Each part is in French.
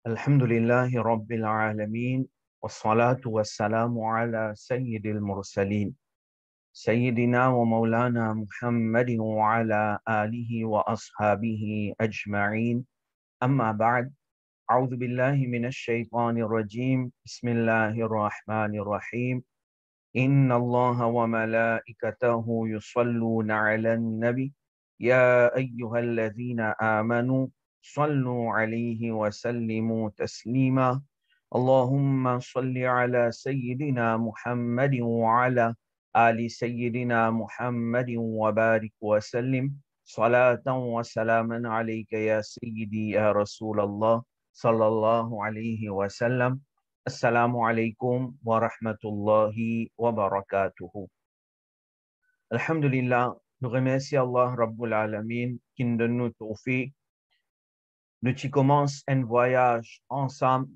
الحمد لله رب العالمين والصلاة والسلام على سيد المرسلين سيدنا ومولانا محمد وعلى آله وأصحابه أجمعين أما بعد أعوذ بالله من الشيطان الرجيم بسم الله الرحمن الرحيم إن الله وملائكته يصلون على النبي يا أيها الذين آمنوا صلوا عليه وسلموا تسليما اللهم صل على سيدنا محمد وعلى آل سيدنا محمد وبارك وسلم صلاة وسلاما عليك يا سيدي يا رسول الله صلى الله عليه وسلم. Assalamu alaikum wa rahmatullahi wa barakatuhu. Alhamdulillah, nous remercions Allah Rabbul Alamin qui nous donne nous tawfiq. Nous qui commençons un voyage ensemble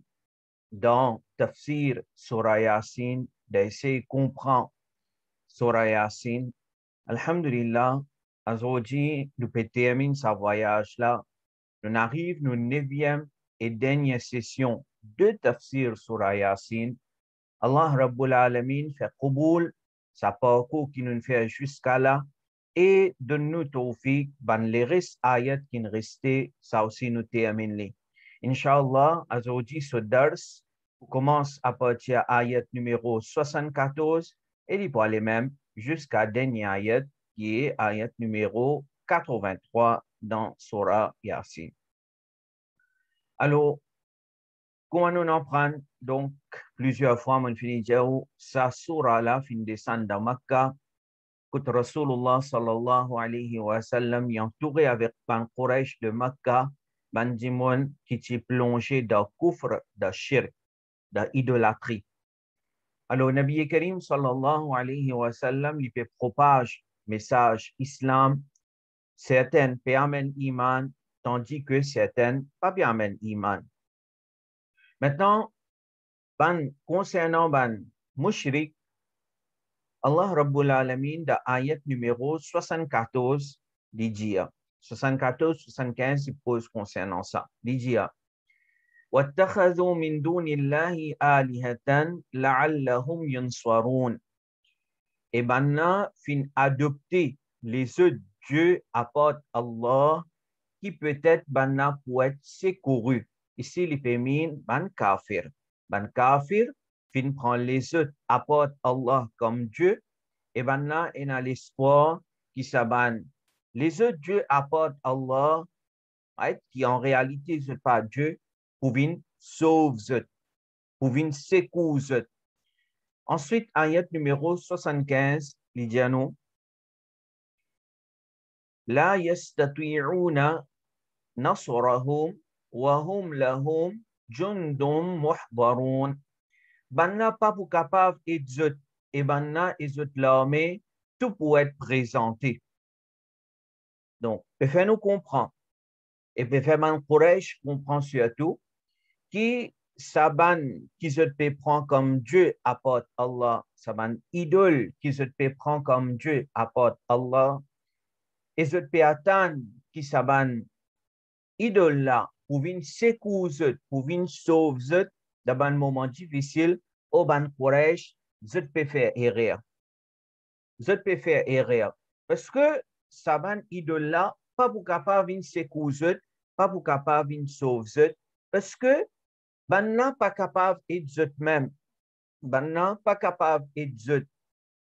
dans Tafsir Surah Yasin, d'essayer de comprendre Surah Yasin. Alhamdulillah, aujourd'hui, nous peut terminer ce voyage-là. Nous arrivons à notre 9e et dernière session de Tafsir Surah Yasin. Allah Rabbul Alamin fait Qaboul, sa parcours qui nous fait jusqu'à là, et donne-nous tawfiq, ban les restes ayat qui nous restaient, ça aussi nous termine les. Inch'Allah, aujourd'hui, ce dars commence à partir de ayat numéro 74, et il peut aller même jusqu'à dernier ayat, qui est ayat numéro 83 dans Surah Yasin. Alors, comment nous en prendre? Donc, plusieurs fois, on finit de dire, sa surah-là fin descendre dans Makkah, que Rasulullah sallallahu alayhi wa sallam est entouré avec ban Quraysh de Makkah, ban dimon qui t'est plongé dans kufr, dans shirk, dans idolâtrie. Alors, Nabi Karim sallallahu alayhi wa sallam, il peut propage message islam, certaines permettent iman, tandis que certaines pas permettent iman. Maintenant, concernant ban mushrik, Allah Rabbul Alamin dans ayat numéro 74 dit 74-75 il pose concernant ça. Dit وَاتَّخَذُوا مِن دُونِ اللَّهِ آلِهَةً لَعَلَّهُمْ يَنصَرُونَ. Et maintenant, fin adopter les autres dieux à part Allah qui peut-être maintenant pour être secouru. Ici, il féminin ban kafir. Ban kafir, fin prend les autres, apporte Allah comme Dieu, et maintenant, il a l'espoir qui s'abandonne. Les autres dieux apportent Allah, qui en réalité ne sont pas Dieu, pour venir sauver, pour venir secourir. Ensuite, ayat numéro 75, il dit à nous, La yastati'una nasrahum wa hum lahum jundum muhdarun. Banna pas pour capable et banna et l'armée tout pour être présenté. Donc, il fait nous comprendre. Et puis faire man Quraysh comprend surtout qui saban qui se peut prendre comme Dieu apporte Allah, saban idole qui se peut prendre comme Dieu apporte Allah, et se peut attendre qui saban idole là pour venir secourir, pour venir sauver dans un moment difficile, au ban Quraysh, je peux faire erreur. Je peux faire erreur. Parce que saban idole là, pas pour capable venir secourir, pas pour capable venir sauver, parce que banna pas capable d'être même. Banna pas capable d'être.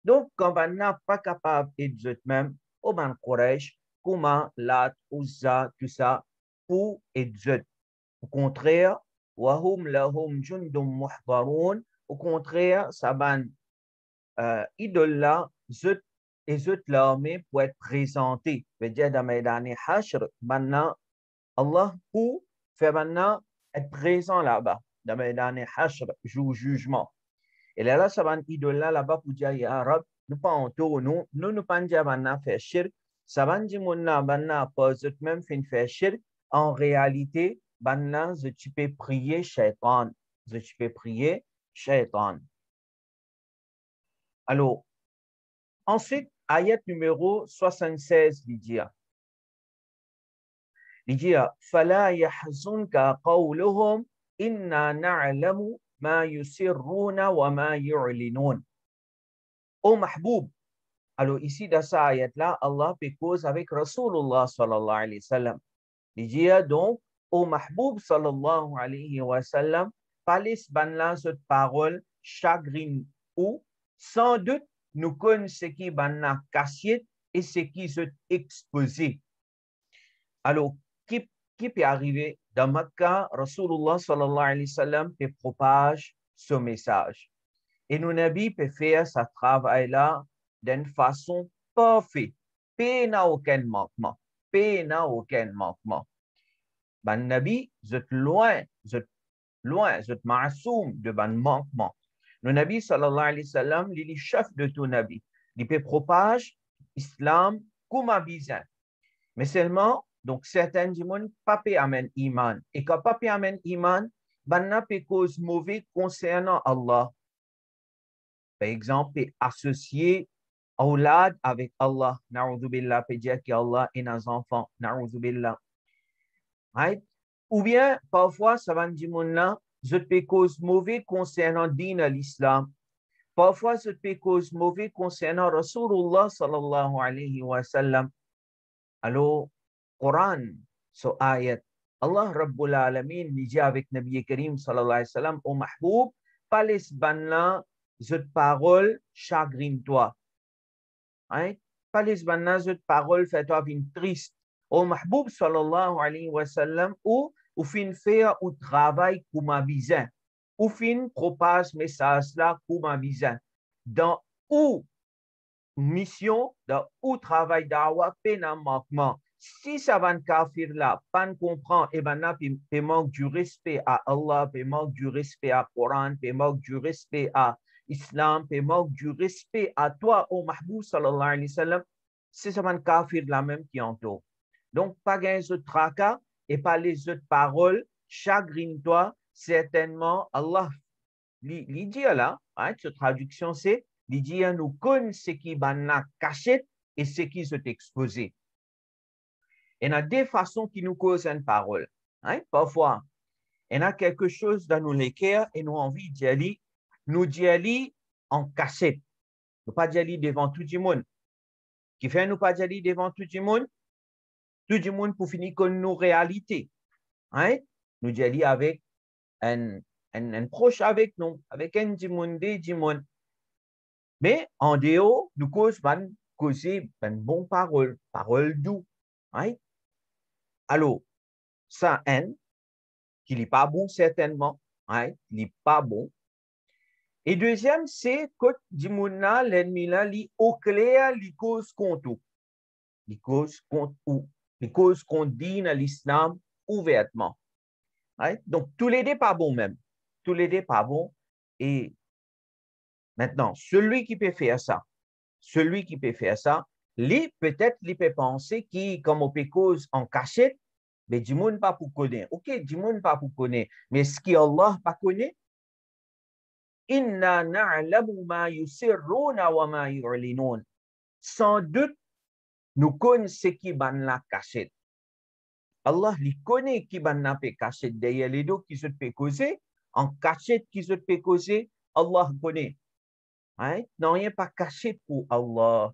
Donc, quand banna pas capable d'être même, au ban Quraysh, comment Lat, Uzza, tout ça, pour être. Au contraire, wahum lahum jundum muhdarun. Au contraire, saban idole là, et zut l'armée pour être présenté. C'est-à-dire dans Maïdani Hashr, maintenant, Allah pour faire maintenant être présent là-bas. Dans Maïdani Hashr, jugement. Et là, saban idole là-bas pour dire, ya Rab, nous pas en tout, nous pas dire maintenant faire shirk. Saban dit mon na, maintenant, pas même faire shirk. En réalité, maintenant, tu peux prier shaitan. Tu peux prier shaitan. Alors, ensuite, ayat numéro 76, il dit, فَلَا يَحْزُنْكَ قَوْلُهُمْ inna na'lamu ma yusirruna wa ma yu'linun. Ô Mahboub. Alors ici, dans cette ayat-là, Allah fait cause avec Rasulullah sallallahu alayhi wa sallam. Il dit donc, ô Mahboub sallallahu alayhi wa sallam, palis banla cette parole, chagrine ou, sans doute, nous connaissons ce qui banla caché et ce qui est exposé. Alors, qui peut arriver dans Makkah, Rasulullah sallallahu alayhi wa sallam peut propage ce message. Et nos nabis peuvent faire ce travail-là d'une façon parfaite. Peu n'a aucun manquement. Peu n'a aucun manquement. Ben nabi, vous êtes loin, vous êtes ma'asoum de ban manquement. Le nabi sallallahu alayhi wa sallam, il est chef de tout nabi. Il peut propage islam comme un bizarre. Mais seulement, donc certains gens pas amènent iman. Et quand pas amènent iman, ben n'a pas cause mauvais concernant Allah. Par exemple, associer aulad avec Allah. Na'udhu billah, peut dire qu'Allah est nos enfants. Na'udhu billah. Right? Ou bien, parfois, ça va dire, je peux cause mauvais concernant din l'islam. Parfois, je peux cause mauvais concernant Rasulullah sallallahu alayhi wa sallam. Alors, Coran, so ayat, Allah Rabbul Alamin dit avec Nabi Karim sallallahu alayhi wa sallam, au Mahboub, palis banla, cette parole chagrine-toi. Right? Palis banla, cette parole fait-toi une triste. Au Mahboub sallallahu alayhi wa sallam, ou fin faire ou travail comme un bizarre, ou fin propage message là comme un bizarre. Dans ou mission, dans ou travail d'awa, peine en manquement. Si ça va kafir là, pas comprend, et ben là, il manque du respect à Allah, il manque du respect à Coran, il manque du respect à Islam, il manque du respect à toi, au Mahboub sallallahu alayhi wa sallam, c'est ça va kafir là même qui entoure. Donc, pas gain de tracas et pas les autres paroles, chagrine-toi, certainement, Allah, il dit là, hein, cette traduction c'est, il dit, nous connaissons ce qui est caché et ce qui est exposé. Il y a deux façons qui nous causent une parole. Hein? Parfois, il y a quelque chose dans nos cœurs et nous avons envie d'y aller, nous d'y aller en cachette. Nous pas d'y aller devant tout le monde. Qui fait nous pas d'y aller devant tout le monde? Tout le monde pour finir comme nos réalités. Hein? Nous d'y aller avec un proche avec nous, avec un dimon, des dimon. Mais en dehors, nous causer une bonne parole, parole douce. Right? Alors, ça, qui n'est pas bon certainement, right? Il n'est pas bon. Et deuxième, c'est que Dimona, l'ennemi là, il au clair, il cause contre où? Il cause contre où? Il cause contre dit dans l'islam ouvertement. Right? Donc, tous les deux pas bons même. Tous les deux pas bons. Et maintenant, celui qui peut faire ça, lui, peut-être, il peut penser qu'il, comme on peut cause en cachette, mais du monde pas pour connaître. OK, du monde pas pour connaître. Mais ce qui Allah pas connaît, inna na'lamu ma yusirruna wa ma yu'linun. Sans doute, nous connaissons ce qui ban la cachette. Allah, il connaît qui ban la cachette derrière les dos qui se peut causer, en cachette qui se peut causer, Allah connaît. Hein? Non, rien pas caché pour Allah.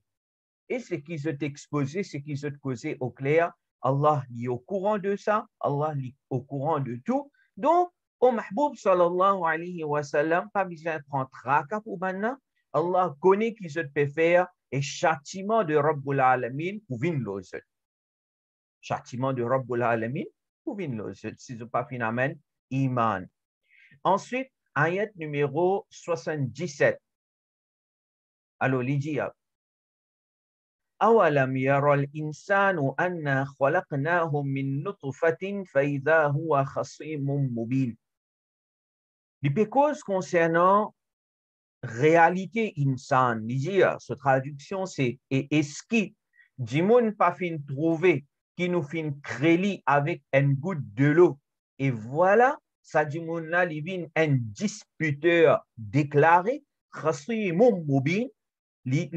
Et ce qui s'est exposé, ce qui s'est causé au clair, Allah est au courant de ça, Allah est au courant de tout. Donc, au Mahboub sallallahu alayhi wa sallam, pas besoin de prendre tracas pour maintenant. Allah connaît qui se peut faire et châtiment de Rabbul Alamin pour venir l'autre. Châtiment de Rabbul Alamin pour venir l'autre. Si ce n'est pas finalement iman. Ensuite, ayat numéro 77. Alors, il dit, أولم يرى الإنسان أنا خلقناه من نطفة فإذا هو خصيم مبين. Les causes concernant réalité insan, cette traduction c'est est-ce qui Dimon pas fin trouver qui nous fin créer avec une goutte de l'eau et voilà ça Dimon là il vient un disputeur déclaré خصيم مبين. Les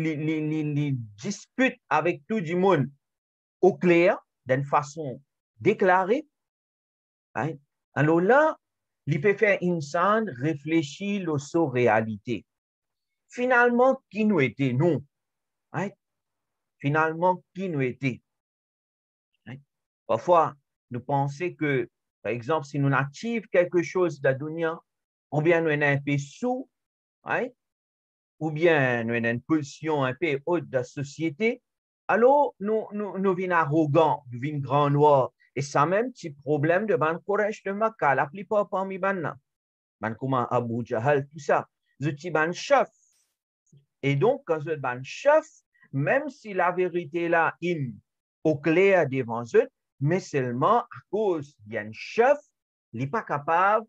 disputes avec tout le monde au clair, d'une façon déclarée. Hein? Alors là, il peut faire insan réfléchir aux réalités. Finalement, qui nous était nous? Right? Finalement, qui nous était? Right? Parfois, nous pensons que, par exemple, si nous achievons quelque chose de la dunya, ou bien nous avons un peu sous, right? Ou bien nous avons une position un peu haute de la société, alors nous venons arrogants, nous venons grand noir. Et ça même, petit problème de ban courage de Makkah, la plupart parmi ban comment Abu Jahal, tout ça. Je dis ban chef. Et donc, quand je ban chef, même si la vérité là, est au clair devant eux, mais seulement à cause qu'il y a un chef, il n'est pas capable,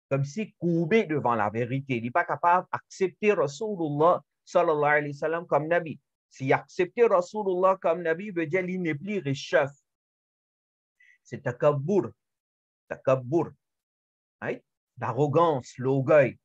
comme si courbé devant la vérité. Il n'est pas capable d'accepter Rasulullah sallallahu alayhi wa sallam comme Nabi. S'il accepte Rasulullah comme Nabi, veut dire qu'il n'est plus le chef. C'est takabbur. Takabbur. Right? L'arrogance, l'orgueil.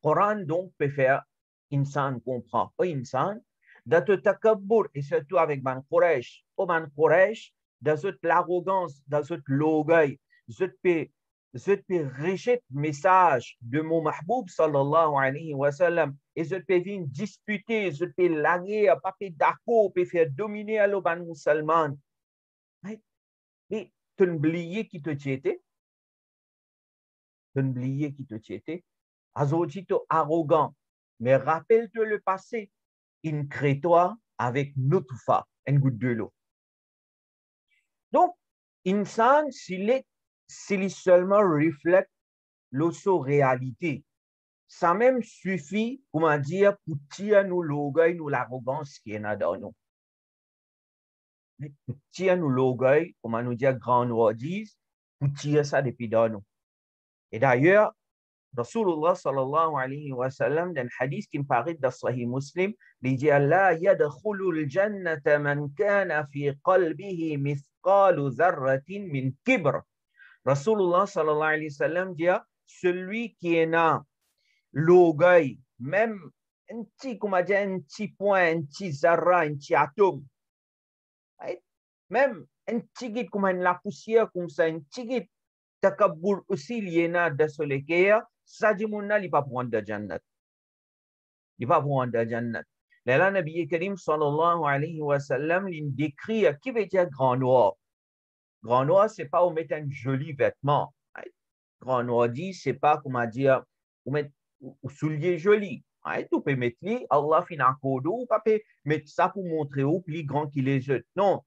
Coran donc peut faire insan comprend. Pas insan, dans le takabbur, et surtout avec Ban Quraysh. Au Ban Quraysh, dans l'arrogance, dans l'orgueil, je peux rejeter le message de mon mahboub sallallahu alayhi wa sallam et je peux venir disputer, je peux laguer, pas d'accord, peut faire dominer à l'Oban musulman. Mais tu oublié qui te tiétait? Tu oublié qui te tiétait? Azotito arrogant. Mais rappelle-toi le passé. Incrée-toi avec Nutfa, une goutte de l'eau. Donc, insan, s'il seulement reflète l'auto-réalité, ça même suffit, comment dire, pour tirer nous l'orgueil, nous l'arrogance qui est dans nous. Pour tirer nous l'orgueil, comment nous dire, grand nous disent, pour tirer ça depuis dans nous. Et d'ailleurs, Rasulullah sallallahu alayhi wa sallam, dans un hadith qui me paraît dans Sahih Muslim, il dit La yadkhulul jannata man kana fi qalbihi mithqalu dharratin min kibr. Rasulullah sallallahu alayhi wa sallam dit celui qui est dans l'orgueil, même un petit, comment dire, un petit point, un petit zarra, un petit atome, right? Même un petit guide comme la poussière, comme ça, un petit guide, takabbur aussi, il y en a de ce lequel ça dit mon il ne va pas prendre de Jannat. Il va prendre de Jannat. Là, Nabi Karim sallallahu alayhi wa sallam, il décrit qui veut dire grand noir. Grand noir, ce n'est pas où mettre un joli vêtement. Right? Grand noir dit, ce n'est pas, comment dire, où mettre un soulier joli. Right? Tu peux mettre lui, Allah fait un cadeau, tu peux mettre ça pour montrer au plus grand qu'il est jeune. Non.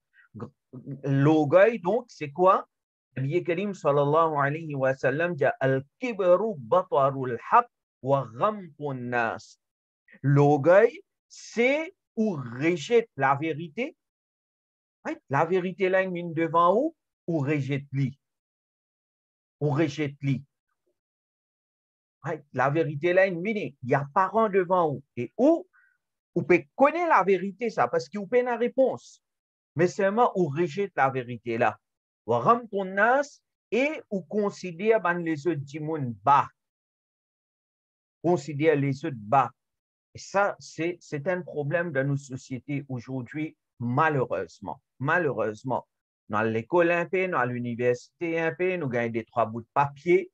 L'orgueil, donc, c'est quoi? Nabi Karim sallallahu alayhi wa sallam dit Al-kibru batarul haq wa ghamtun nas. L'orgueil, c'est où rejette la vérité. Right? La vérité là, une devant vous, ou rejette-li. Ou rejette-li. Right? La vérité là, une minute, il y a parents devant vous. Et où peut connaître la vérité, ça, parce qu'il peut une réponse. Mais seulement où rejette la vérité là. Et ou considère les autres du monde bas. Considère les autres bas. Et ça, c'est un problème dans nos sociétés aujourd'hui, malheureusement. Malheureusement. Dans l'école un peu, dans l'université un peu, nous gagnons des 3 bouts de papier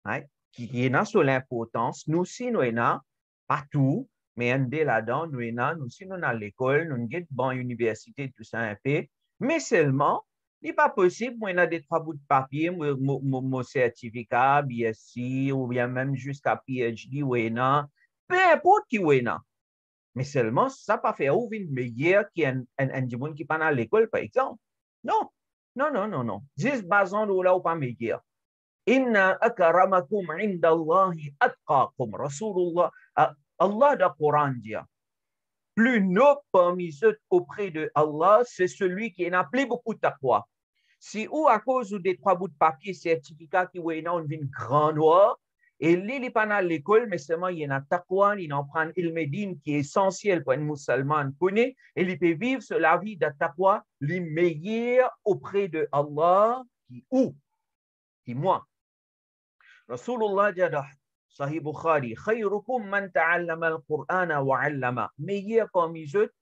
hein, qui est sur l'importance. Nous aussi, nous sommes pas tout, mais un dé là-dedans, nous aussi, nous dans l'école, nous sommes dans l'université, tout ça un peu. Mais seulement, il n'est pas possible, moi, il y a des 3 bouts de papier, mon certificat, BSc, ou bien même jusqu'à PhD, ou peu importe qui est là. Mais seulement, ça pas fait ouvrir meilleur qu'un monde qui pas à l'école, par exemple. Non, non, non, non, non. Juste basant de là ou pas meilleur. Inna akramakum indallahi atqakum. Rasulullah, Allah dans le Coran dit, plus noble parmi eux auprès de Allah, c'est celui qui n'a plus beaucoup de taqwa. Si ou à cause des 3 bouts de papier, certificat qui est dans une grande noire, et lui, il n'est pas à l'école, mais seulement il y a un taqwa, il en prend il médine qui est essentiel pour un musulman connaît, et il peut vivre sur la vie de taqwa, les meilleurs auprès de Allah, qui moi. Rasulullah dit dans Sahih Bukhari, khayrukum man ta'allama al-Qur'ana wa 'allama. Meilleur parmi eux,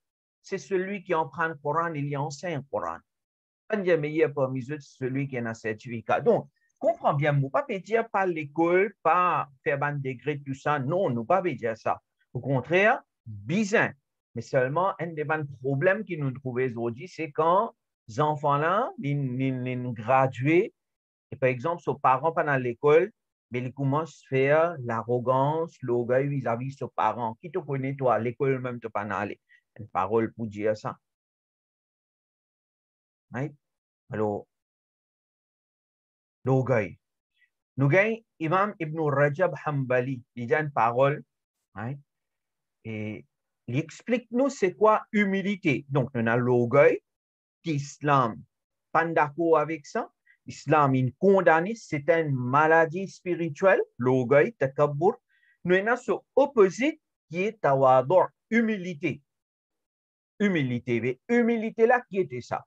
c'est celui qui en prend le Coran et il enseigne le Coran. Meilleur parmi eux, c'est celui qui a un certificat. Donc, comprends bien, nous pas dire pas l'école, pas faire un degré, tout ça. Non, nous pas dire ça. Au contraire, bizarre. Mais seulement, un des problèmes que nous trouvons aujourd'hui, c'est quand les enfants-là, ils graduent, et par exemple, ses parents pendant l'école, mais ils commencent à faire l'arrogance, l'orgueil vis-à-vis de ses parents. Qui te connaît, toi, l'école même, tu pas aller. Une parole pour dire ça. Right? Alors, l'orgueil. Nous avons Imam Ibn Rajab Hanbali, il a une parole, right? Et il explique nous c'est quoi humilité. Donc, on a l'orgueil, l'islam, pas d'accord avec ça. L'islam, il condamne, c'est une maladie spirituelle, l'orgueil, takabbur. Nous avons ce opposite qui est tawadu, humilité. Humilité. Mais humilité là, qui était ça?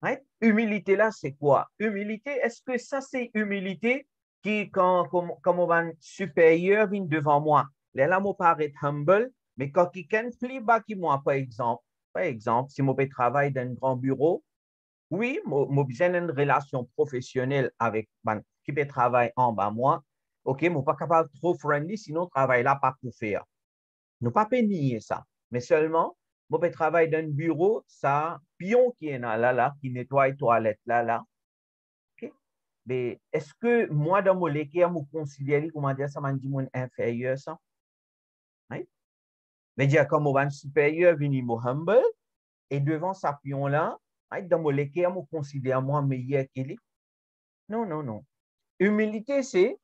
Right? Humilité là, c'est quoi? Humilité, est-ce que ça c'est humilité qui, comme on supérieur vient devant moi? Là, moi paraît humble, mais quand quelqu'un plus bas que moi, par exemple, si moi travaille dans un grand bureau, oui, moi besoin d'une relation professionnelle avec qui peut travailler en bas moi. OK, moi pas capable de trop friendly, sinon travail là pas pour faire. Nous pas nier ça, mais seulement moi je travaille dans un bureau, ça pion qui est là, qui nettoie les toilettes là. OK? Mais est-ce que moi dans mon équipe, je considère comment dire ça m'a dit mon inférieur ça? Right? Mais dire comme mon supérieur venu mon humble et devant sa pion là, right? Dans mon équipe, je considère moi meilleur qu'il est. Non, non, non. Humilité c'est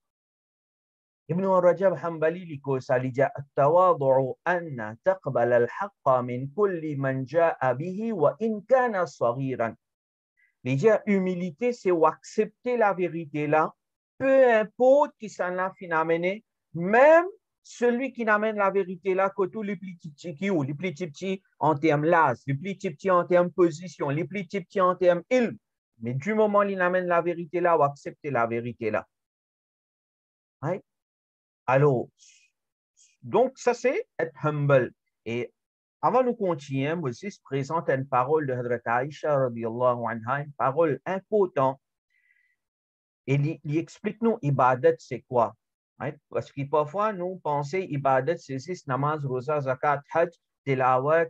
ابن رجب حنبلي لكوسالجا التواضع أن تقبل الحق من كل من جاء به وإن كان صغيرا. Déjà, humilité, c'est accepter la vérité là, peu importe qui s'en a finalement, même celui qui n'amène la vérité là, que tous les petits petits qui ou les petits petits en termes l'âge, les petits petits en termes position, les petits petits en termes ilm. Mais du moment où il amène la vérité là, ou accepter la vérité là. Right? Alors, donc, ça, c'est être humble. Et avant de continuer, moi aussi, je présente une parole de Hadrat Aisha, radiyallahu anha, une parole importante. Et il explique nous, ibadat, c'est quoi? Right? Parce que parfois, nous pensons, ibadat, c'est juste namaz, rosa, zakat, hajj, tilawat,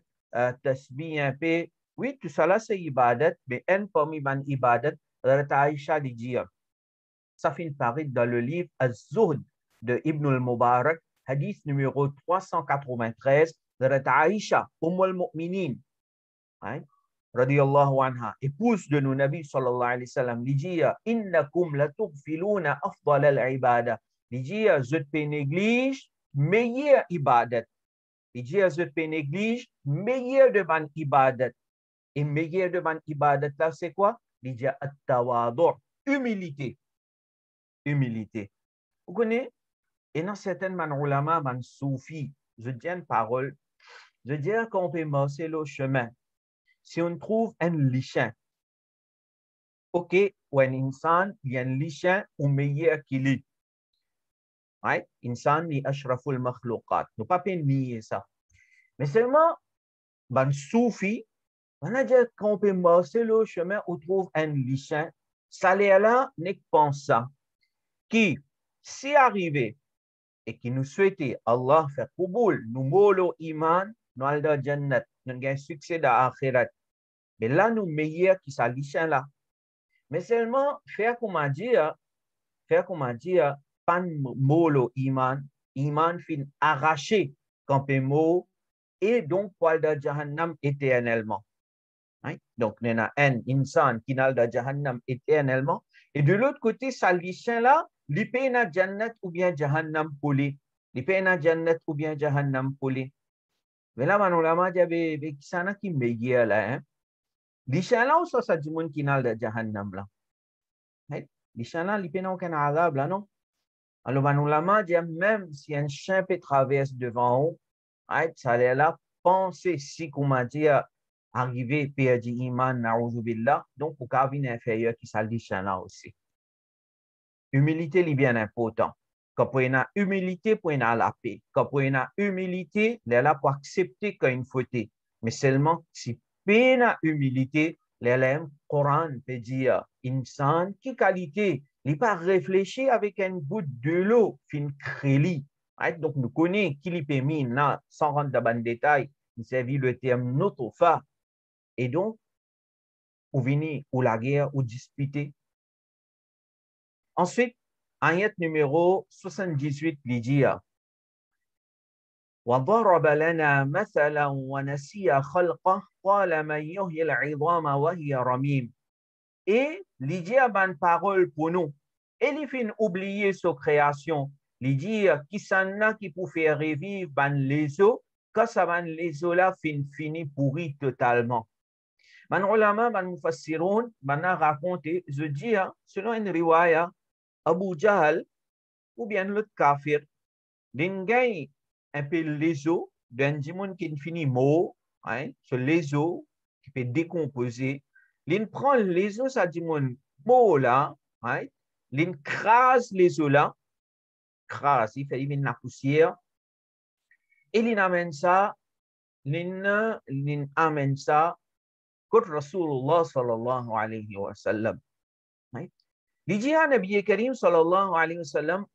tasbih, un peu. Oui, tout ça là, c'est ibadat, mais un parmi les ibadat, Hadrat Aisha dit, ça finit par être dans le livre Az-Zuhd de Ibn al-Mubarak, hadith numéro 393 de Aïcha, al-Mu'minin, radiyallahu anha, épouse de nos nabis sallallahu alayhi wa sallam, il dit innakum la tughfiluna afdal al-ibada. Il dit je te néglige meilleure ibadat. Il dit je te néglige meilleure de ban ibadat. Et meilleure de ban ibadat là c'est quoi? Il dit at-tawadu, humilité. Humilité. Vous connaissez? Et dans certaines ulama, man soufi, je dis une parole, je dis qu'on peut marcher le chemin. Si on trouve un lichin, ok, ou un insan, il y a un lichin ou meilleur qu'il est. Right? Insan ni ashraful makhluqat. Nous pas nier ça. Mais seulement, man soufi, on a dit qu'on peut marcher le chemin où trouve un lichin. Ça là n'est pas ça. Qui, si arrivé, et qui nous souhaitait Allah fait kuboul, nous molo iman, nous allons jannat, nous avons succès dans l'akhirat. Mais là, nous meilleurs qui s'allicent là. Mais seulement, faire comment dire, pas molo iman, iman fin arraché quand mot, et donc poil de jahannam éternellement. Right? Donc, il y a un insan qui n'a de jahannam éternellement. Et de l'autre côté, s'allicent là, l'ipé na jannat ou bien jahannam poli. L'ipé na jannat ou bien jahannam poli. Mais là, manulama jabe bekisana ki meilleur là, hein. L'isha là ou ça du monde qui n'a de jahannam là. Right? L'isha là, l'ipé na aucun azab là, non? Alors, manulama dit même si un chien peut traverser devant vous, right? Ça allait là, penser si, comment dire, arriver perdu iman, na'udhu billah, donc pour qu'avine inférieur qui s'allie là aussi. Humilité est bien important. Quand on a humilité, pour a la paix. Quand on a humilité, elle est là pour accepter qu'il y a une faute. Mais seulement si on a humilité, le Coran peut dire insan, qui qualité Il n'est pas réfléchi avec une goutte de l'eau, fin créli. Donc, nous connaissons qui l'y mis, sans rentrer dans le détail, il servi le terme notofa. Et donc, ou venir ou la guerre ou disputer. Ensuite, ayat numéro 78, il dit وضرب لنا مثلا ونسي خلقه قال من يحيي العظام وهي رميم. Et il dit une parole pour nous. Et il fait oublier sa création. Il dit qui s'en a qui peut faire revivre les os, quand ça va les os là fini pourri totalement. Man ulama, man mufassiroun, man a raconté, je dis, selon une riwaya, Abu Jahl, ou bien l'autre kafir, d'un gars un peu les os, d'un dimon qui finit mot, sur les os, qui peut décomposer, l'in prend les os, ça dimon mot là, l'in crase les os là, crase, il fait la poussière, et l'in amène ça, l'in amène ça, contre Rasulullah sallallahu alayhi wa sallam. Il dit à Nabi Karim sallallahu alayhi wa sallam,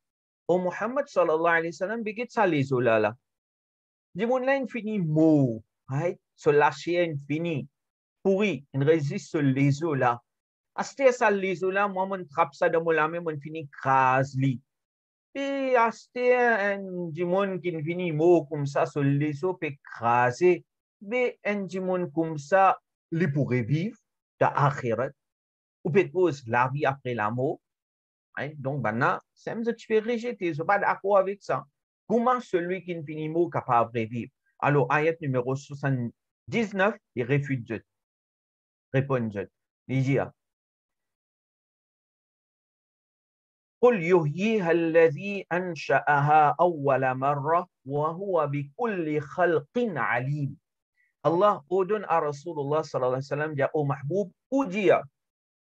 au Muhammad sallallahu alayhi wa sallam, begit sa les eaux là. Dis mon là, fini mot, sur la chaîne fini, pourri, il résiste sur les eaux là. Aste ça les eaux là, moi, mon trappe ça dans mon lame, mon fini crase li. Et aste un dimon qui fini mot comme ça sur les eaux, peut craser, mais un dimon comme ça, il pourrait vivre dans l'akhirat, ou peut-être la vie après la mort. Donc, maintenant, c'est un petit peu rejeté, je ne suis pas d'accord avec ça. Comment celui qui ne finit mot capable de vivre? Alors, ayat numéro 79, il réfute, répond, il dit, قل يحييها الذي أنشأها أول مرة وهو بكل خلق عليم. Allah ordonne à Rasulullah sallallahu alayhi wa sallam, dit au Mahboub, ou dire,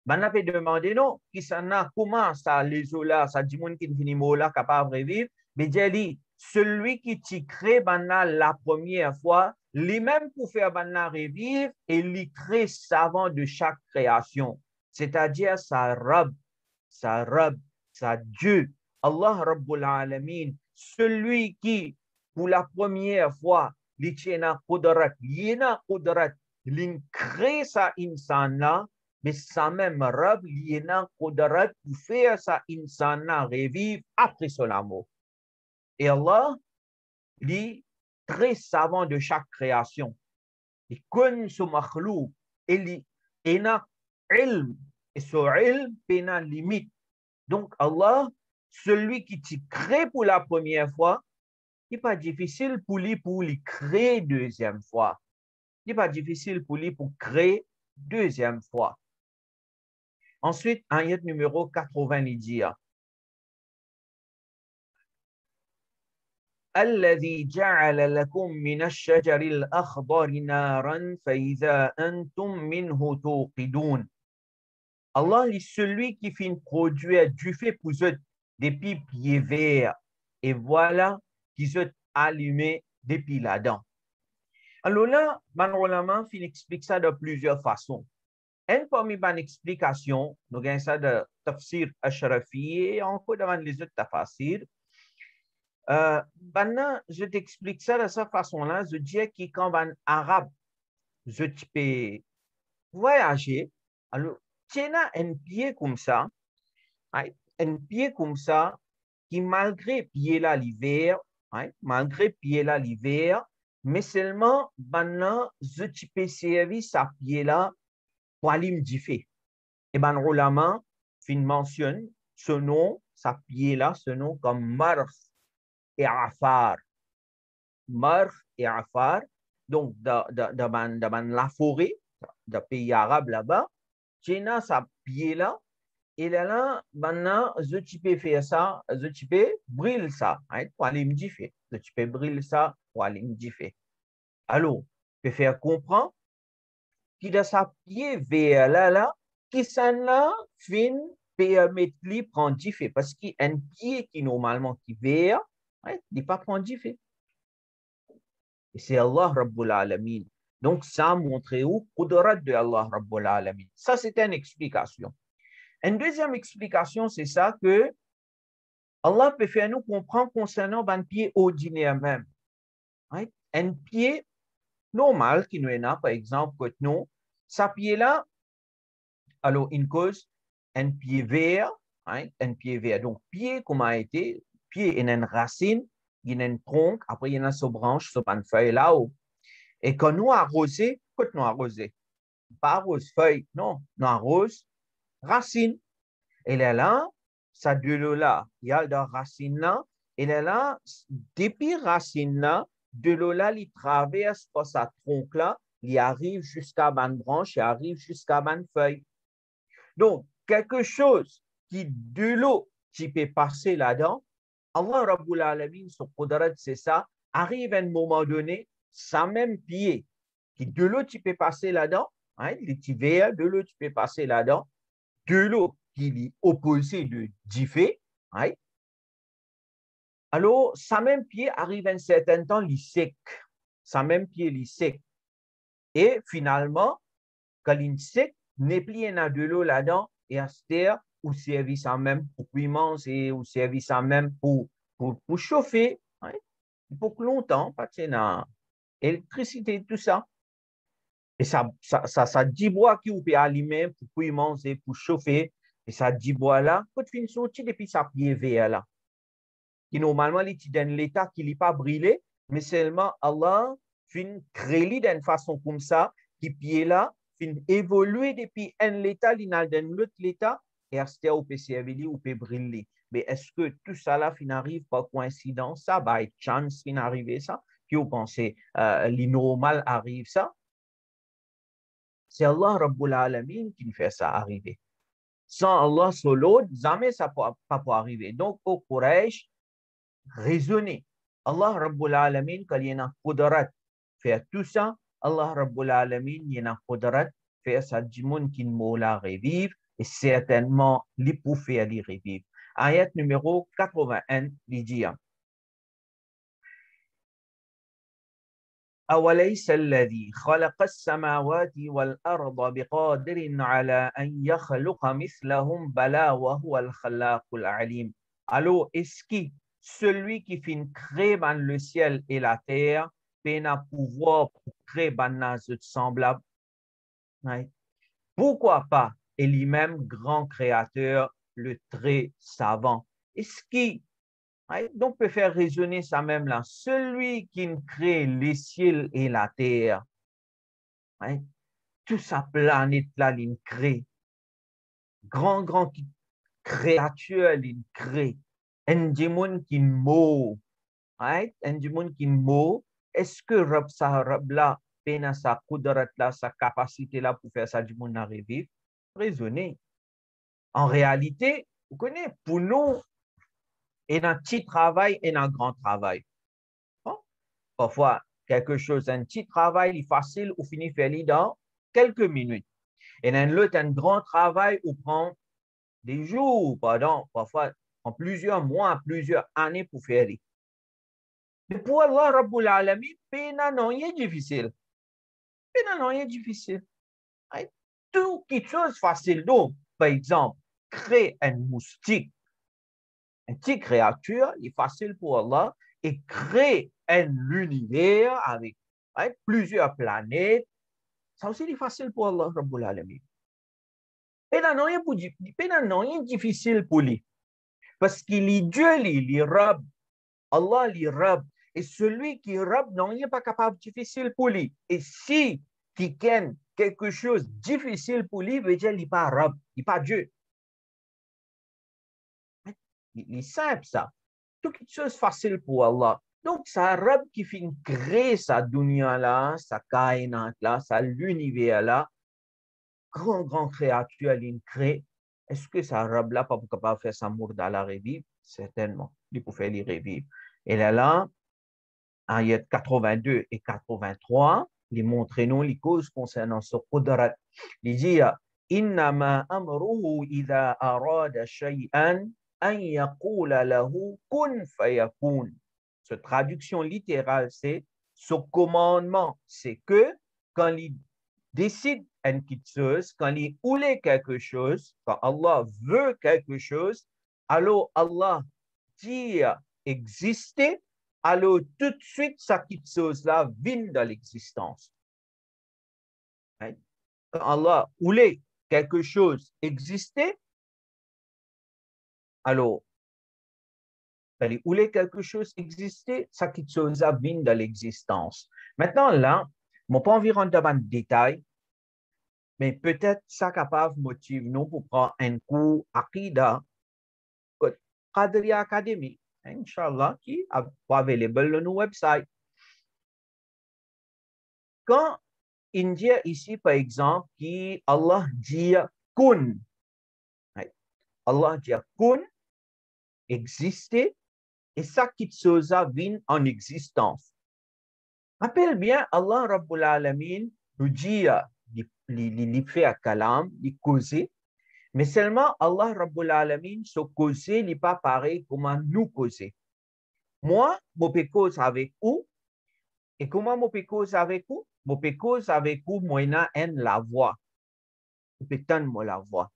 ben, on peut demander, non, qui s'en a, comment ça, les eaux là, ça dit, mon qui finit mot là, capable de vivre, mais dit, celui qui t'y crée, ben, la première fois, lui-même pour faire ben, revivre, et il crée savant de chaque création, c'est-à-dire sa Rab, sa Dieu, Allah Rabbul Alamin, celui qui, pour la première fois, il crée sa insana, mais sa même Rab, il a qudrat pour faire sa insana revivre après son amour. Et Allah, il est très savant de chaque création. Il connaît ce makhlou, il a ilm, et ce ilm n'a limite. Donc Allah, celui qui t'y crée pour la première fois, il n'est pas difficile pour lui créer deuxième fois. Il n'est pas difficile pour lui pour créer deuxième fois. Ensuite, ayat numéro 80, il dit الذي جعل لكم من الشجر الأخضر نارا فإذا أنتم منه توقدون. Allah est celui qui fait produire du feu pour eux depuis pieds verts. Et voilà qu'ils sont allumés depuis là-dedans. Alors là, Ulama explique ça de plusieurs façons. Un parmi les explications, nous avons ça de tafsir Ashrafi et encore devant les autres tafsirs. Maintenant, je t'explique ça de cette façon-là. Je dis que quand un arabe, je peux voyager, alors, tiens un pied comme ça, qui malgré pied là l'hiver, mais seulement maintenant, je peux servir sa pied là pour aller me differ. Et ben, Ulama mentionne ce nom, sa pied là, ce nom comme Marf et Afar. Marf et Afar, donc dans la forêt, dans le pays arabe là-bas, tiens sa pied là, et là, maintenant, je peux faire ça, je peux brûler ça, pour aller me differ. Je peux brûler ça pour aller me differ. Alors, je peux faire comprendre qu'il a sa pied vers là, qui s'en a fin permettre lui prendre differ. Parce qu'il y a un pied qui normalement qui vers, il n'est pas prendre differ. Et c'est Allah Rabbul Alamin. Donc, ça montre où qudrat de Allah Rabbul Alamin. Ça, c'est une explication. Une deuxième explication, c'est ça que Allah peut faire nous comprendre concernant un pied ordinaire même. Right? Un pied normal qui nous est là, par exemple, que nous, ça pied-là, alors une cause, un pied vert, right? Un pied vert. Donc, pied, comment a été, pied, il y a une racine, il y a une tronc, après il y a une branche, sur une feuille là-haut. Et quand nous arrosons, quand nous arrosons, pas arrose feuille, non, nous arrose racine. Et là, ça de l'eau là, il y a de racine là, et là, depuis racine là, de l'eau là, il traverse par sa tronc là, il arrive jusqu'à une branche, il arrive jusqu'à une feuille. Donc, quelque chose qui de l'eau qui peut passer là-dedans, Allah Rabbul Alamin, son Qudrat, c'est ça, arrive à un moment donné, ça même pied, qui de l'eau qui peut passer là-dedans, hein, les petits verres, de l'eau qui peut passer là-dedans, de l'eau qui est opposée de diffé, hein, alors ça même pied arrive à un certain temps, il sec. Ça même pied, il sec. Et finalement, quand il sec, n'est plus de l'eau là-dedans, et à ce terre, ou service en même pour cuisance et ou service en même pour chauffer. Hein? Pour longtemps, parce que l'électricité, tout ça. Et ça dit bois qui vous peut allumer pour cuisance et pour chauffer. Et ça dit bois là, quand tu finis sortir depuis sa pied vert là. Qui normalement, il donne l'état qui n'est pas brûlé, mais seulement Allah fin créé d'une façon comme ça, qui pied là, fin évoluer depuis un état, il dans l'autre état, et à ce temps, on peut servir, on peut brûler. Mais est-ce que tout ça là, fin arrive par coïncidence, ça, by chance, fin arrive ça, puis vous pensez, l'innormal arrive ça? C'est Allah Rabbul Alamin qui fait ça arriver. Sans Allah sur l'autre, jamais ça ne peut pas arriver. Donc, au Quraysh, raisonner. Allah Rabbul Alamin, quand il y a un qudrat faire tout ça, Allah Rabbul Alamin, il y a un qudrat faire ça du monde qui ne la revive et certainement les pour faire les revivre. Ayat numéro 81, il dit أوليس الذي خلق السماوات والأرض بقادر على أن يخلق مثلهم بلى وهو الخلاق العليم. Alors, est-ce que celui qui fait créer le ciel et la terre peut un pouvoir pour créer des semblables? Pourquoi pas? Et lui-même, grand créateur, le très savant. Est-ce qui donc, on peut faire raisonner ça même là. Celui qui crée les ciels et la terre, toute sa planète là, il crée. Grand créature, il crée. Un démon qui mot, un démon qui mot. Est-ce que Rab là, peine sa kudrat là, sa capacité là pour faire ça du monde à revivre? Raisonner. En réalité, vous connaissez, pour nous, et un petit travail et un grand travail. Parfois, quelque chose, un petit travail, il est facile ou finit faire dans quelques minutes. Et un autre, un grand travail, ou prend des jours, pardon, parfois en plusieurs mois, plusieurs années pour faire. Mais pour Allah, Rabbul Alamin, peine non est difficile. Peine non est difficile. Tout quelque chose facile. Donc, par exemple, créer un moustique, une petite créature, il est facile pour Allah, et créer un univers avec plusieurs planètes, ça aussi est facile pour Allah Rabbul Alamin. Et là, non, il est difficile pour lui. Parce qu'il est Dieu, il est Rab. Allah, il est Rab. Et celui qui est Rab, non, il n'est pas capable de difficile pour lui. Et si quelqu'un quelque chose de difficile pour lui, veut dire qu'il n'est pas Rab, il n'est pas Dieu. Il est simple, ça. Tout quelque chose facile pour Allah. Donc, c'est un Rab qui fait créer sa dunya là, sa kainat là, sa l'univers là, grand créature, il crée. Est-ce que ça Rab là pas capable de faire sa mourde à la revivre? Certainement. Il peut faire les revivre. Et là, ayat 82 et 83, il montre nous les causes concernant ce qudrat. Il dit, innama amruhu idha arada shay'an an yaqula lahu kun fayakun. Cette traduction littérale, c'est ce commandement, c'est que quand il décide quelque chose, quand il voulait quelque chose, quand Allah veut quelque chose, alors Allah dit exister, alors tout de suite, cette chose-là vient dans l'existence. Right? Quand Allah voulait quelque chose exister, alors, quand il voulait quelque chose exister, cette chose-là vient dans l'existence. Maintenant, là, je ne vais pas envie rentrer dans le détail, mais peut-être ça capable de motiver nous pour prendre un cours Aqida, Qadriya Academy, Inch'Allah, qui est available sur nos website. Quand il dit ici, par exemple, qui Allah dit kun, Allah dit kun, exister, et ça qui chose vient en existence. Rappelle bien, Allah Rabbul Alamin nous dit, il fait un kalam, il cause, mais seulement Allah Rabbul Alamin, ce cause, il n'est pas pareil comme nous causer. Moi, je peux causer avec vous, et comment je peux causer avec vous? Je peux causer avec vous, moi, la voix. Je peux tendre la voix.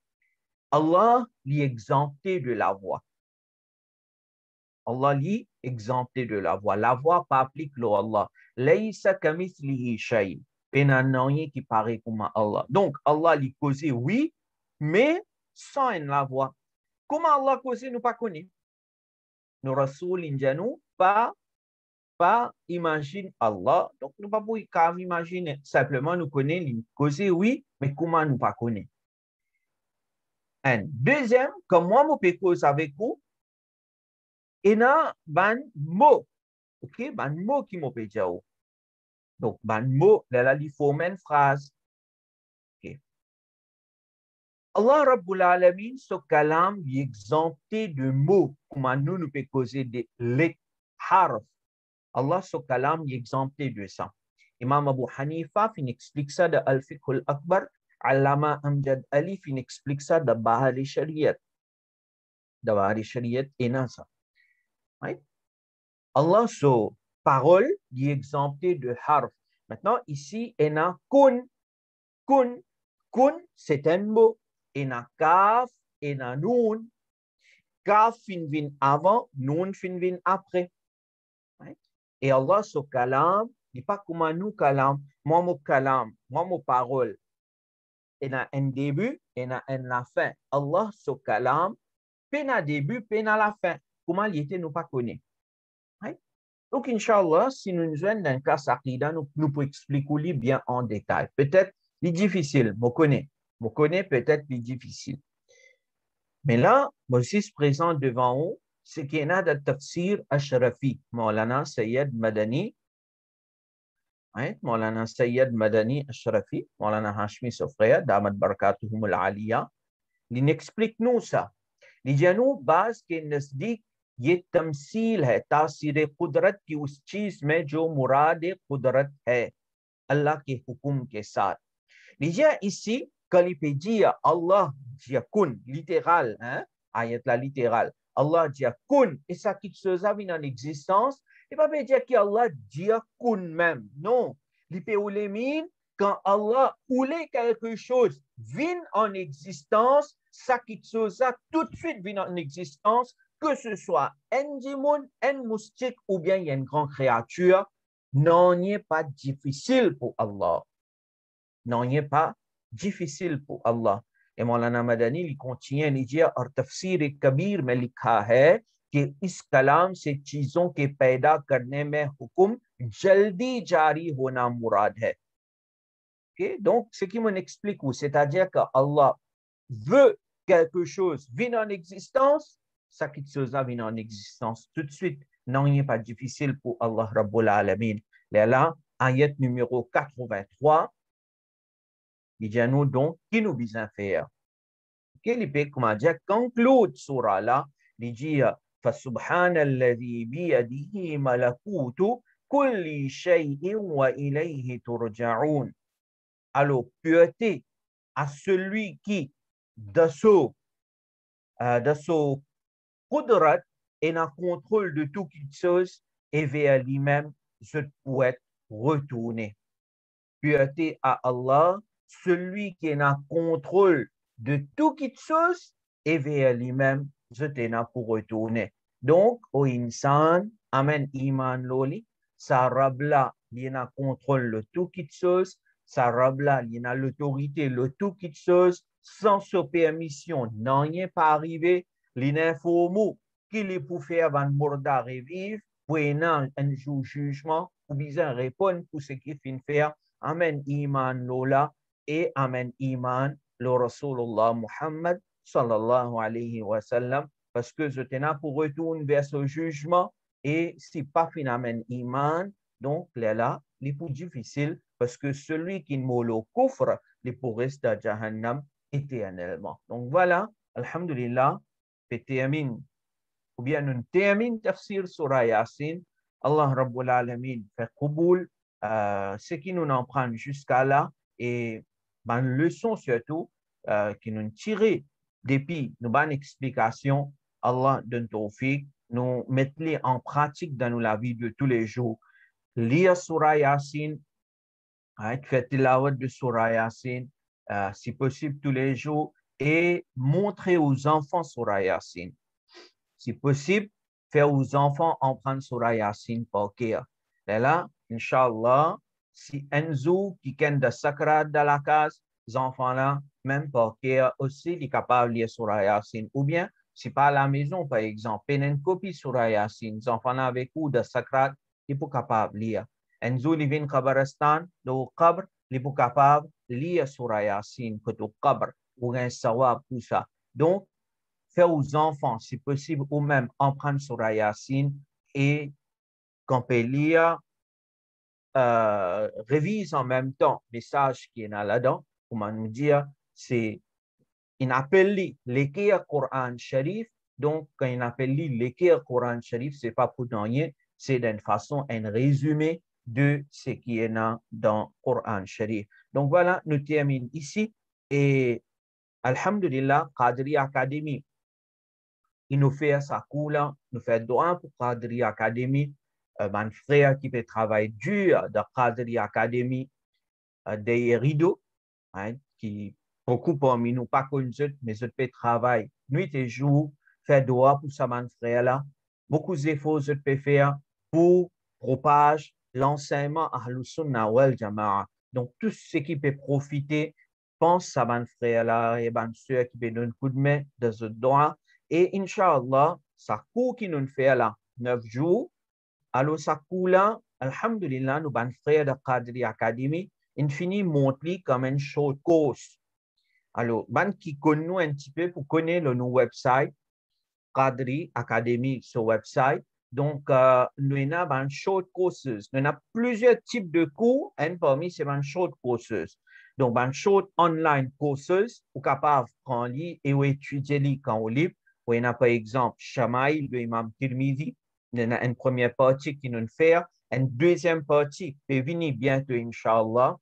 Allah l'est exempté de la voix. Allah l'est exempté de la voix. La voix pas applique le Allah. Laysa kamithlihi shay. Il n'y a rien qui paraît comme Allah. Donc, Allah l'est causé, oui, mais sans la voix. Comment Allah causé, nous pas connaît. Nos Rasul nous pas imagine Allah. Donc, nous pas pouvons imaginer. Simplement, nous connaissons, causé, oui, mais comment nous pas connaît. Un deuxième, comme moi, je peux causer avec vous, il y a un mot, ok, un mot qui m'a peut dire. Donc, un mot, là, il faut une phrase. Okay. Allah Rabbul Alamin, ce kalam, il est exempté de mots, comme nous pouvons causer des lettres, harf. Allah, ce kalam, il est exempté de ça. Imam Abu Hanifa, il explique ça de Al-Fiqh al-Akbar. Allama Amjad Ali, il explique ça de Bahari Shariat. De Bahari Shariat, et ça. Right? Allah, so parole, est exempté de harf. Maintenant, ici, il y a kun. Kun. Kun, c'est un mot. Il y a kaf, il y a noun. Kaf vient avant, noun vient après. Right? Et Allah, so kalam, il n'est pas comme nous kalam. Moi, mon kalam, moi, mon parole. Il y a un début, il y a la fin. Allah, so kalam, peine à début, peine à la fin. Comment il était, nous pas connaît. Right? Donc, Inch'Allah, si nous nous joignons dans un cas Aqida, nous pouvons expliquer bien en détail. Peut-être, c'est difficile, je connais peut-être c'est difficile. Mais là, moi aussi, je présente devant vous, c'est qu'il y a de tafsir Ashrafi, Maulana Sayyid Madani, Maulana Sayyid Madani Ashrafi, Maulana Hashmi Sofreya, Damat Barakatuhum al-Aliyah, il explique nous ça. Il dit nous, base qui nous dit ये तमसील है तासीर कुदरत की उस चीज में जो मुराद कुदरत है अल्लाह के हुक्म के साथ लीजिए ici quand il peut dire Allah dit kun littéral ayat la littéral Allah dit kun et ça qui se vient en existence il ne peut pas dire qu'Allah dit kun même non il peut oulémine quand Allah voulait quelque chose vient en existence ça qui se tout de suite vient en existence que ce soit un démon, un moustique ou bien il y a une grande créature, non, n'est pas difficile pour Allah. Non, n'est pas difficile pour Allah. Et Maulana Madani, il continue, il dit, और तफसीर कबीर में लिखा है कि इस कलाम से चीजों के पैदा करने में हुक्म जल्दी जारी होना मुराद है. Okay? Donc, ce qui m'explique, c'est-à-dire que Allah veut quelque chose vient en existence, ça qui se vient en existence tout de suite. Non, il n'est pas difficile pour Allah Rabbul Alamin. Là, ayat numéro 83, il dit à nous donc, qui nous besoin faire? Quel est, comment dire, conclut surah là, il dit, فَسُبْحَانَ الَّذِي بِيَدِهِ مَلَكُوتُ كُلِّ شَيْءٍ وَإِلَيْهِ تُرْجَعُونَ. Alors, pureté à celui qui, de son Qudrat est en contrôle de toute chose et vers lui-même, je pourrais retourner. pureté à Allah, celui qui est en contrôle de tout qui chose, et vers lui-même, je t'en pour retourner. Donc, au insan, amen iman loli, sa rabla, il y a contrôle de tout qui chose, sa rabla, il y a l'autorité, le tout qui chose, sans sa permission, non, rien pas arrivé, l'informo, qu'il est pour faire avant de revivre, pour un jour jugement, ou bien répondre pour ce qu'il fait faire, amen iman lola, et amen iman le Rasulullah Muhammad sallallahu alayhi wa sallam, parce que je tenais pour retourner vers ce jugement, et si pas finalement iman, donc là, c'est plus difficile, parce que celui qui ne le coffre, il pour rester à Jahannam éternellement. Donc voilà, alhamdulillah, termine, ou bien nous termine tafsir surah Yasin, Allah Rabbul Alamin fait Kuboul, ce qui nous en prend jusqu'à là, et une leçon surtout, qui nous tire depuis nos bonnes explications, Allah donne tawfiq, nous mettons en pratique dans la vie de tous les jours. Lire surah Yasin, faire tilawat de surah Yasin, si possible tous les jours, et montrer aux enfants surah Yasin. Si possible, faire aux enfants en prendre surah Yasin par cœur. Et là, Inch'Allah, si un jour qui est de sakrat dans la case, les enfants-là, même par cœur aussi, ils sont capables de lire surah Yasin. Ou bien, si pas à la maison, par exemple, une copie surah Yasin, les enfants-là avec ou de sakrat, ils sont capables de lire. Un jour, ils viennent Kabaristan, au Qabr, ils sont capables de lire surah Yasin, au Qabr, ou un sawab, tout ça. Donc, faire aux enfants, si possible, ou même en prendre surah Yasin et qu'on peut lire, révise en même temps le message qui est là-dedans, comment nous dire, c'est, il appelle l'écrire Coran Sharif, donc quand il appelle l'écrire Coran Sharif, c'est pas pour rien, c'est d'une façon un résumé de ce qui est dans le Coran Sharif. Donc voilà, nous terminons ici et Alhamdulillah, Qadri Academy, il nous fait sa coula, nous fait droit pour Qadri Academy, mon frère qui fait travail dur de Qadri Academy, des rideaux, hein, qui beaucoup parmi nous pas connus, mais je fais travail nuit et jour, fait droit pour ça, mon frère là. Beaucoup d'efforts je peux faire pour propager l'enseignement à Sunnah wal Jama'a. Donc, tout ce qui peut profiter, pense à mon frère là et mon soeur qui peut donner un coup de main de ce droit. Et Inch'Allah, ça court qui nous fait là, 9 jours. Alors, ça court là, Alhamdulillah, nous, mon frère de Qadri Academy, il finit monter comme un short course. Alors, ban qui connaît un petit peu pour connaître le website, Qadri Academy, ce website. Donc, nous avons un short courses. Nous avons plusieurs types de cours, et parmi ces short courses. Donc, un short online courses, vous capable de prendre et étudier quand vous libre. Vous avez par exemple Shamaïl de Imam Tirmizi. Nous avons une première partie qui nous fait, une deuxième partie qui peut venir bientôt, Inch'Allah.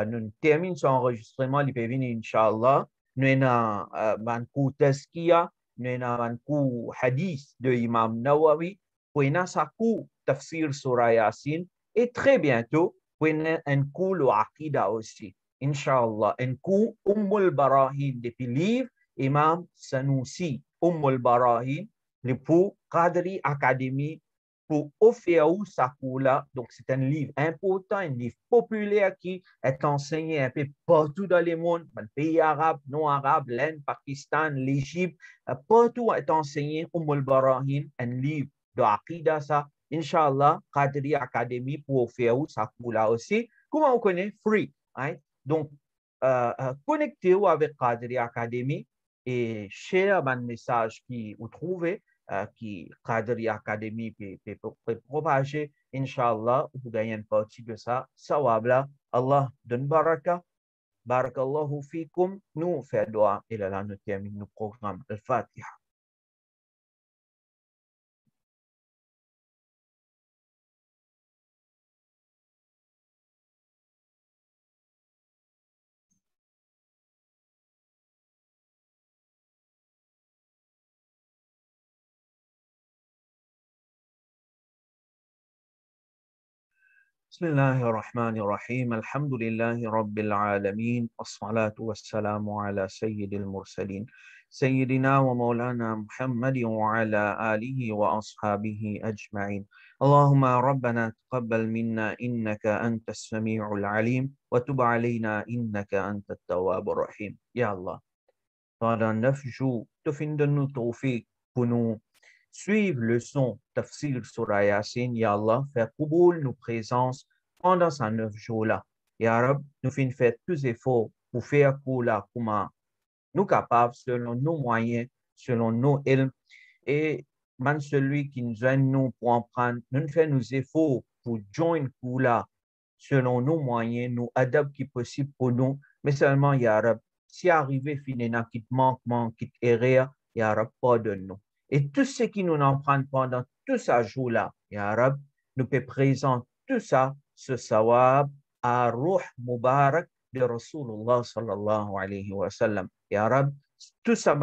Nous terminons son enregistrement, il peut venir, Inch'Allah. Nous avons un cours Tazkiya, nous avons un cours Hadith de Imam Nawawi, nous avons un cours Tafsir Surah Yasin, et très bientôt, nous avons un cours Aqida aussi, Inch'Allah, un cours Barahin depuis le livre Imam Sanusi, Barahin, le pour Qadri Academy, pour offrir sa cours-là. Donc, c'est un livre important, un livre populaire qui est enseigné un peu partout dans le monde, dans les pays arabes, non arabes, l'Inde, Pakistan, l'Égypte, partout est enseigné Barahin, un livre de Aqida, ça. Inch'Allah, Qadri Academy pour offrir sa cours-là aussi. Comment on connaît? Free. Hein? Donc, connectez-vous avec Qadri Academy et share un message qui vous trouvez, qui Qadri Academy peut propager, Inch'Allah, vous gagnez une partie de ça. Sawabla, Allah donne baraka. Barakallahu fikum. Nous faisons doigt et là, nous terminons le programme. Al-Fatiha. بسم الله الرحمن الرحيم الحمد لله رب العالمين الصلاة والسلام على سيد المرسلين سيدنا ومولانا محمد وعلى آله وأصحابه أجمعين اللهم ربنا تقبل منا إنك أنت السميع العليم وتب علينا إنك أنت التواب الرحيم. Ya Allah, pendant 9 jours, tu finis de nous tawfiq pour nous suivre le son Tafsir Surah Yasin. Ya Allah, faire Kuboul nos présences pendant ces 9 jours-là. Ya Rab, nous finissons faire tous les efforts pour faire Kula Kuma nous capables, selon nos moyens, selon nos ilms, et même celui qui nous aide nous pour en prendre, nous faisons nos efforts pour joindre Kula selon nos moyens, nous adapter qui possible pour nous, mais seulement, Ya Rab, si arrivé finalement qui manquement, qui erreur, Ya Rab, pardonne-nous. Et tout ce qui nous en prend pendant tout ce jour-là, Ya Rab, nous peut présenter tout ça, ce sawab, à Ruh Mubarak de Rasulullah sallallahu alayhi wa sallam. Ya Rab, tout ça,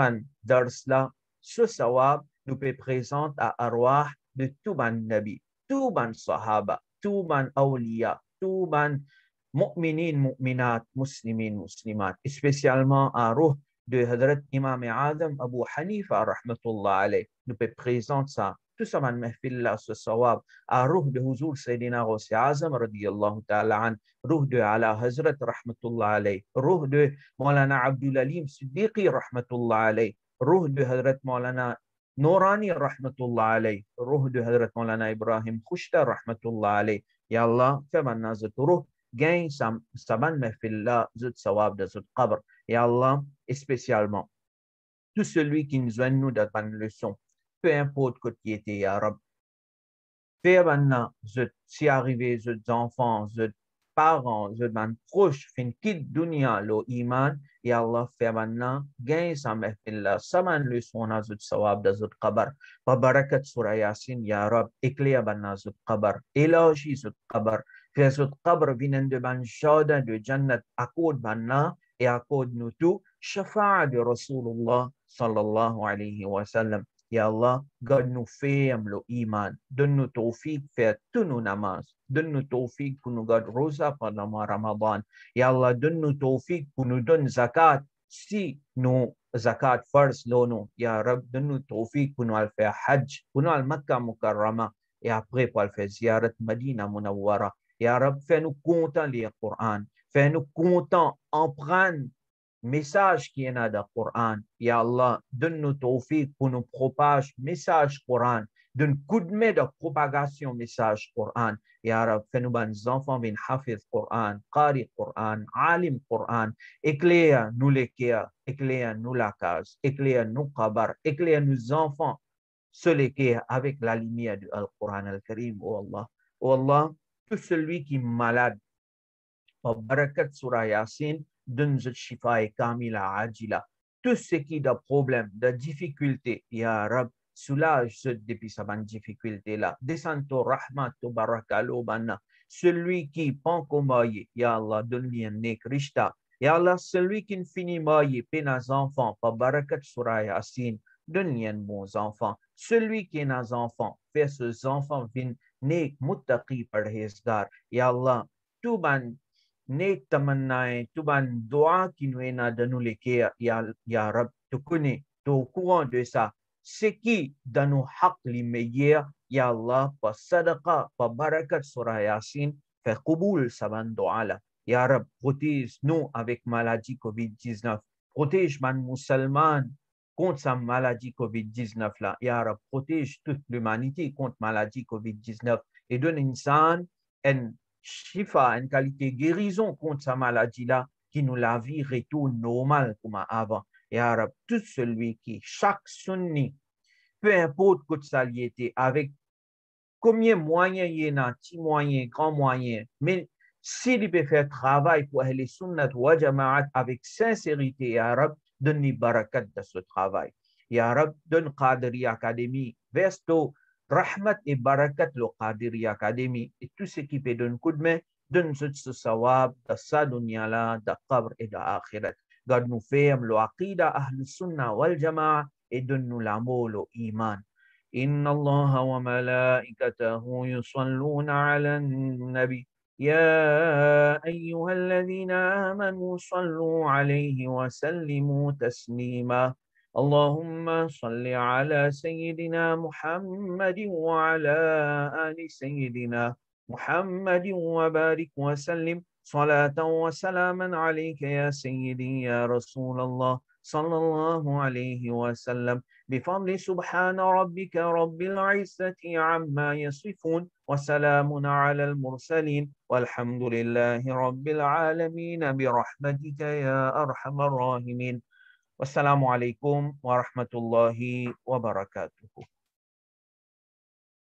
dars là, ce sawab, nous peut présenter à Arwah de tout ban Nabi, tout ban Sahaba, tout ban Awliya, tout ban mu'minin, mu'minat, muslimin, muslimat, spécialement à Ruh de Hadrat Imam Adam Abu Hanifa rahmatullah alayh. Nous peut présenter ça, tout ça man mahfil là, ce sawab, à Ruh de Huzur Sayyidina Ghusi Azam radiyallahu ta'ala an, Ruh de Ala Hazrat rahmatullah alayh, Ruh de Maulana Abdul Alim Siddiqi rahmatullah alayh, Ruh de Hadrat Maulana Nourani rahmatullah alayh, Ruh de Hadrat Maulana Ibrahim Khushta rahmatullah alayh. Ya Allah, fais maintenant cette ruh, gagne saban mahfillah, zut sawab de zut qabr. Ya Allah, et spécialement, tout celui qui nous donne nous dans une leçon, peu importe que qui était, Ya Rab, fais maintenant, zut, si arrivé, zut enfants, zut parents, zut man proches, fin quitte dunya, lo iman, Ya Allah, fais maintenant, gagne sa mahfillah, saban leçon na zut sawab de zut qabr. Babarakat surah Yasin, Ya Rab, éclaire maintenant zut qabr, élargis zut qabr, fais zut qabr viennent de ban jardin de Jannat, accorde maintenant et accorde nous tout, shafa'a de Rasulullah sallallahu alayhi wa sallam. Ya Allah, garde-nous ferme le iman, donne-nous tawfiq faire tous nos namaz, donne-nous tawfiq pour nous garder rosa pendant le mois Ramadan. Ya Allah, donne-nous tawfiq pour nous donner zakat, si nous zakat first l'onu. Ya Rab, donne-nous tawfiq pour nous aller faire hajj, pour nous aller Makkah Mukarrama, et après pour aller faire ziyarat Madina Munawwara. Ya Rab, fais-nous contents lire le Coran, fais-nous contents en prendre message qui est dans le Coran. Ya Allah, donne-nous tawfiq pour nous propager message Coran, donne coup de main de propagation message Coran. Ya Rab, fais-nous ban enfants bin hafiz Coran, qari Coran, alim Coran, éclaire nous l'équerre, éclaire nous la case, éclaire nous qabar, éclaire nos enfants, se l'équerre avec la lumière du Coran al-Karim, oh Allah. Oh Allah, tout celui qui est malade, barakat surah Yasin, donne ce shifa et kamila ajila. Tout ce qui a problème, de difficulté, Ya Rab, soulage ce depuis sa difficulté-là. Descends ton rahmat, ton barakalo banna. Celui qui pend comme Ya Allah, donne-lui un nek rishta. Ya Allah, celui qui ne finit maille, peine à enfants, par barakat surah Yasin, donne-lui un bon enfant. Celui qui est un enfant, fait ses enfants vin nek muttaqi parhezgar. Ya Allah, tout ban नेक तमन्नाएं तुबान दुआ qui nous est de nous l'équerre, ya Rab, tu connais, tu es au courant de ça. C'est qui dans nos haqq les meilleurs, ya Allah, par sadaqa, par barakat surah Yasin, fait kuboul saban dua là. Ya Rab, protège-nous avec maladie COVID-19. Protège man musulman contre sa maladie COVID-19 là. Ya Rab, protège toute l'humanité contre maladie COVID-19 et donne insan un shifa, une qualité guérison contre sa maladie-là, qui nous la vie retourne normale comme avant. Et Arab, tout celui qui, chaque sunni, peu importe que ça y était, avec combien de moyens il y en a, petits moyens, grands moyens, mais s'il peut faire travail pour les sunnat wa jama'at avec sincérité, Arab, donne-lui barakat de ce travail. Et Arab, donne Qadri Academy, versto rahmat et barakat le Qadiri Academy et tout ce qui peut donner coup de main, donne ce sawab de sa dunya là, de qabr et de akhirat. Garde-nous ferme le aqida ahl sunnah wal jama'a et donne-nous l'amour, le iman. إن الله وملائكته يصلون على النبي يا أيها الذين آمنوا صلوا عليه وسلموا تسليما اللهم صل على سيدنا محمد وعلى آل سيدنا محمد وبارك وسلم صلاة وسلاما عليك يا سيدي يا رسول الله صلى الله عليه وسلم بفضل سبحان ربك رب العزة عما يصفون وسلام على المرسلين والحمد لله رب العالمين برحمتك يا أرحم الراحمين والسلام عليكم ورحمة الله وبركاته.